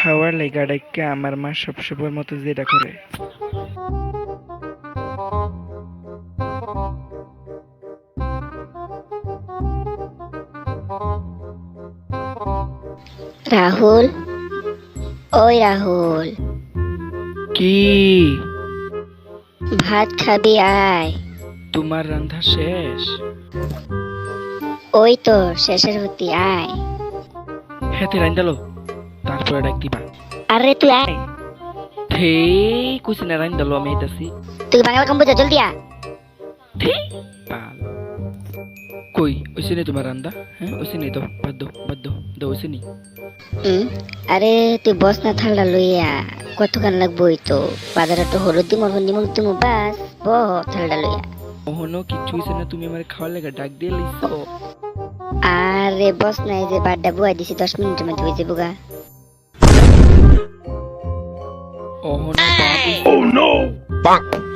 খাওয়ার লেগা ডাইক্কা আমার মা সবসময়ের মতো যেটা করে। রাহুল, ওই রাহুল, কি? ভাত খাবি আয়। তোমার রান্না শেষ? ওই তো শেষের হতি, আয়। হেতে রান্দালো তারপরে ডাক দিবা। আরে তুই আয়, থে কইছি না রান্দালো আমি আইতাছি। তুই বাংলা কম বুঝা, জলদি আয়। থে পাল কই ওইসে নেই তোমার রান্দা? হ্যাঁ ওইসে নেই, দাও বাদ দাও বাদ দাও দাও ওইসে নেই। আরে তুই বস না, ঠান্ডা লইয়া কতক্ষণ লাগবো? ওই তো বাজারে তো হলুদ দিমর নিমুক দিমু, বাস ব ঠান্ডা লইয়া। ওহনো কিচ্ছু হইছে না, তুমি আমার খাওয়ার লেগা ডাক দিয়ে লইছো। আরে বস না, এই যে বাড্ডা বুয়াই দিছি 10 মিনিটের মধ্যে হয়ে যাবো গা। ওহনো বাদ হইছে।